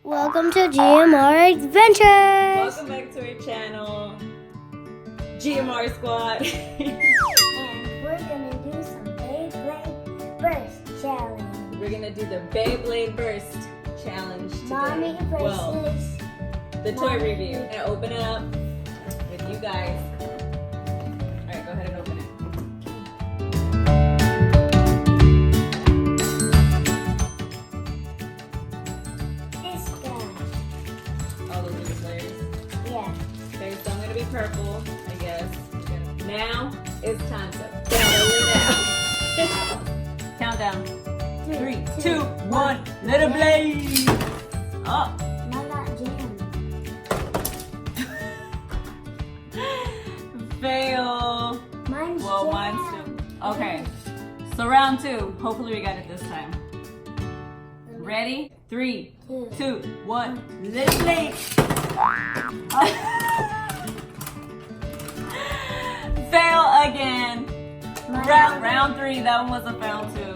Welcome to GMR Adventures! Welcome back to our channel, GMR Squad. And we're gonna do some Beyblade Burst Challenge. We're gonna do the Beyblade Burst Challenge today. Mommy versus... the toy review. I'm gonna open it up with you guys. Alright, go ahead and open it. Purple, I guess. Now it's time to countdown. 3, 2, 1, let it blaze! Oh! Mine not jammed. Fail. Mine's well, jammed. mine's too. Okay. So round 2. Hopefully we got it this time. Ready? 3, 2, 1, let it blaze! Fail again. Round 3, that one was a fail too.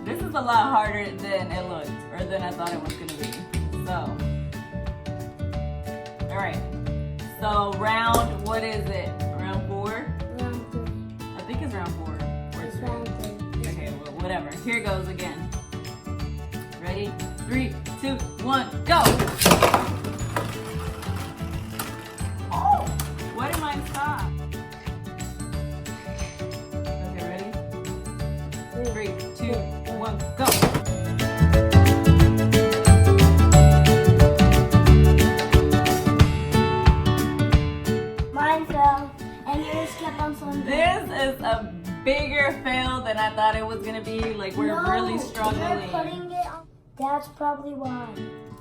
This is a lot harder than it looked, or than I thought it was gonna be. So, alright. So round, what is it? Round 4? Round 3. I think it's round 4. It's round 3. Okay, well, whatever. Here it goes again. Ready? 3, 2, 1, go! Oh! Why did mine stop? 3, 2, 1, go! Mine fell, and yours kept on falling. This is a bigger fail than I thought it was gonna be. Like, we're really struggling. You're putting it on. That's probably why.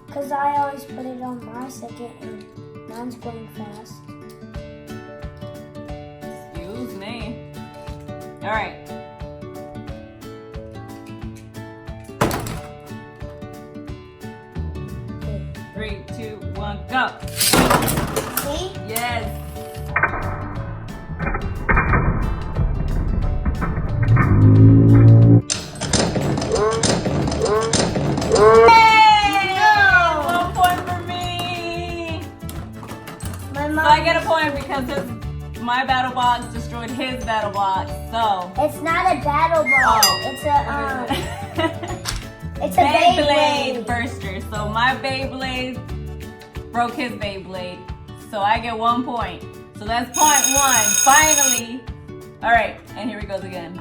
Because I always put it on my second, and mine's going fast. Excuse me. Alright. Three, 2, 1, go! See? Yes! Yay! No! 1 point for me! My So mom. I get a point because my battle box destroyed his battle box, so... It's not a battle ball. Oh. It's a, it's a Beyblade Burster. So my Beyblade broke his Beyblade. So I get 1 point. So that's point 1. Finally. Alright, and here he goes again.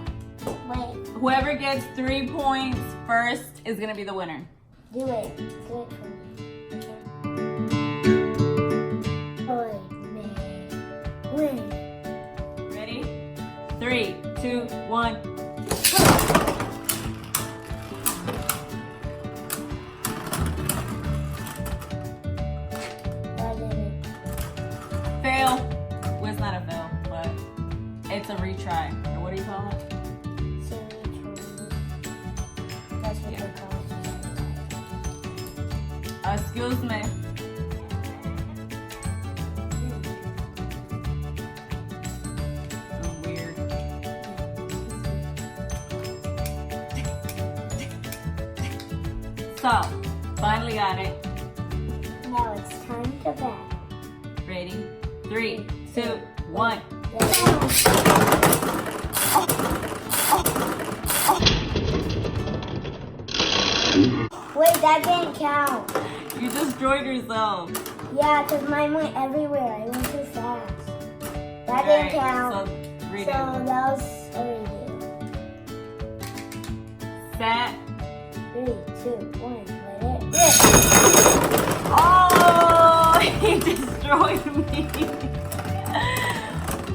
Wait. Whoever gets 3 points first is going to be the winner. Do it. Do it for me. Okay. Win. Ready? 3, 2, 1. Fail. Well, it's not a fail, but it's a retry. Or what do you call it? That's what they call it. Excuse me. I'm weird. So, finally got it. Now it's time to battle. Ready? 3, 2, 1. Wait, that didn't count. You destroyed yourself. Yeah, because mine went everywhere. I went too fast. That didn't count. So, redo. So that was a redo. Set. 3, 2, 1. Let it rip. Oh, he destroyed me.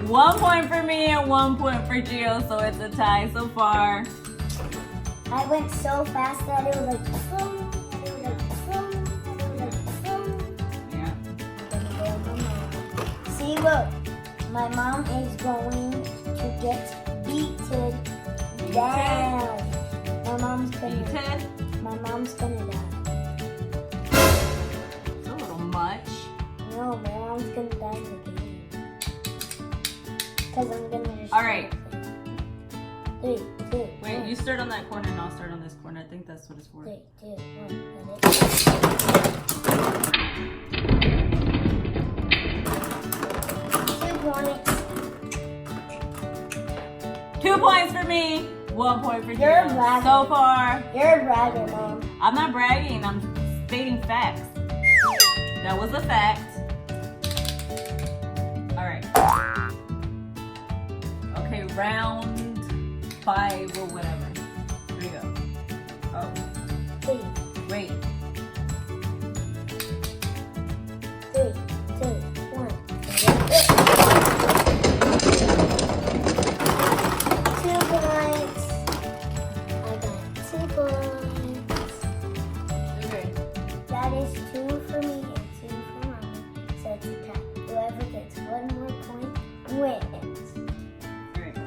1 point for me and 1 point for Gio, so it's a tie so far. I went so fast that it was like boom, and it was like boom, and it was like boom. Yeah. I'm gonna go on my mom. See, look, my mom is going to get beaten down. My mom's gonna Beaten? My mom's gonna die. It's a little much. No, my mom's gonna die in the game. Because I'm gonna. All right. 3, 2, Wait, you start on that corner and I'll start on this corner. I think that's what it's for. 3, 2, 1. Let it. 1 point for You're Gio. bragging. So far, You're a bragger, Mom. I'm not bragging, I'm stating facts. That was a fact. Alright. Okay, round 5 or whatever. Here we go. Oh, Three, wait. 3, 2, 1. 2 points. I got 2 points. Okay. That is 2 for me and 2 for Mommy. So it's a tie. Whoever gets 1 more point wins. Alright.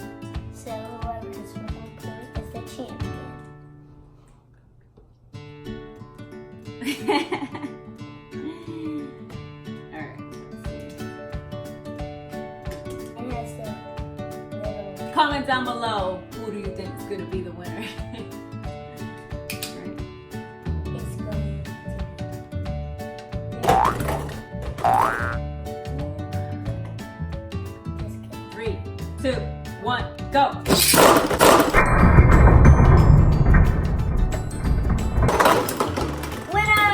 So whoever gets 1 more point is the champion. Alright. And that's the little. Comment down below, who do you think is going to be the winner? Alright. It's going to. 3, 2, 1, go! Winner!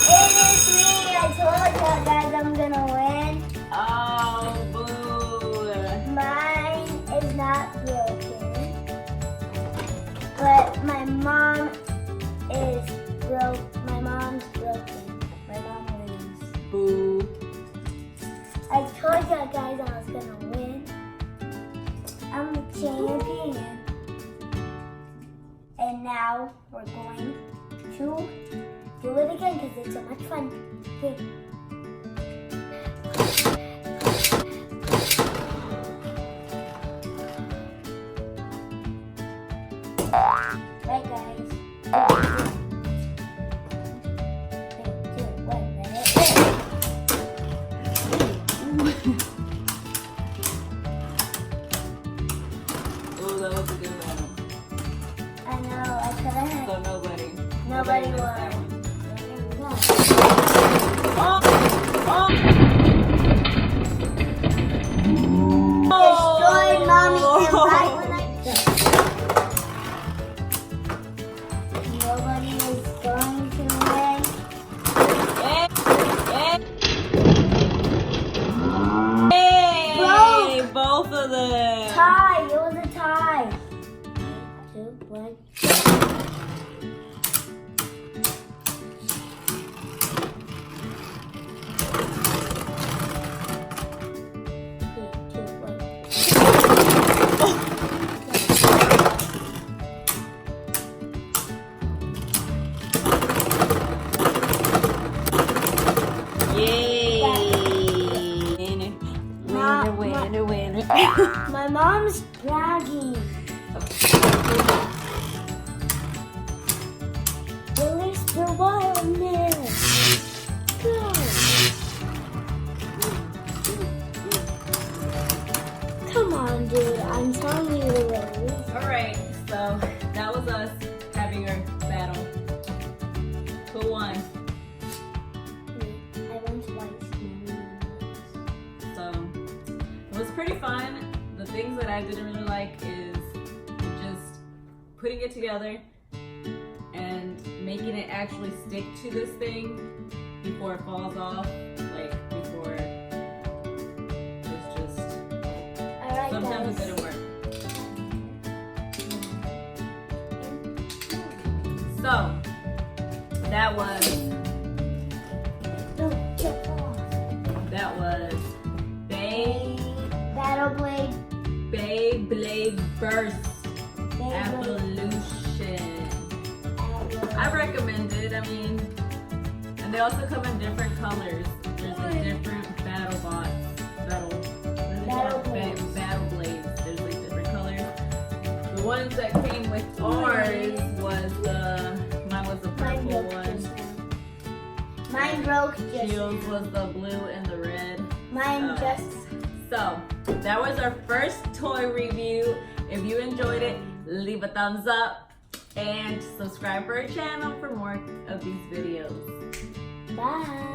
It is me! I told you guys I'm gonna win. Oh, boo! Mine is not broken. But my mom is broke. My mom's broken. My mom wins. Boo. I told you guys I was gonna win. I'm the champion. And now we're going to do it again because it's so much fun. Okay. Right, guys. 3, 2, 1, let it rip. Oh, that was a good one. I know, I could have. So nobody. Nobody missed won. that one. Won. Destroyed Mommy and right when I Nobody is going to win. Hey, both of them. Tie. It was a tie. 2, 1. Yay! Winner. My mom's bragging. Release the wildness. Go. Come on, dude. I'm telling you to release. Alright, so that was us having our battle. Who won? I won twice. So it was pretty fun. The things that I didn't really like is just putting it together and making it actually stick to this thing before it falls off. Like before it's just Alright, sometimes guys. it didn't work. So that was BEYBLADE Burst Evolution. I recommend it. I mean, and they also come in different colors. There's like different battle blades. There's like different colors. The ones that came with ours was mine was the purple one. Mine broke just Shields was the blue and the red. Mine just. So that was our first toy review. If you enjoyed it, leave a thumbs up and subscribe for our channel for more of these videos. Bye.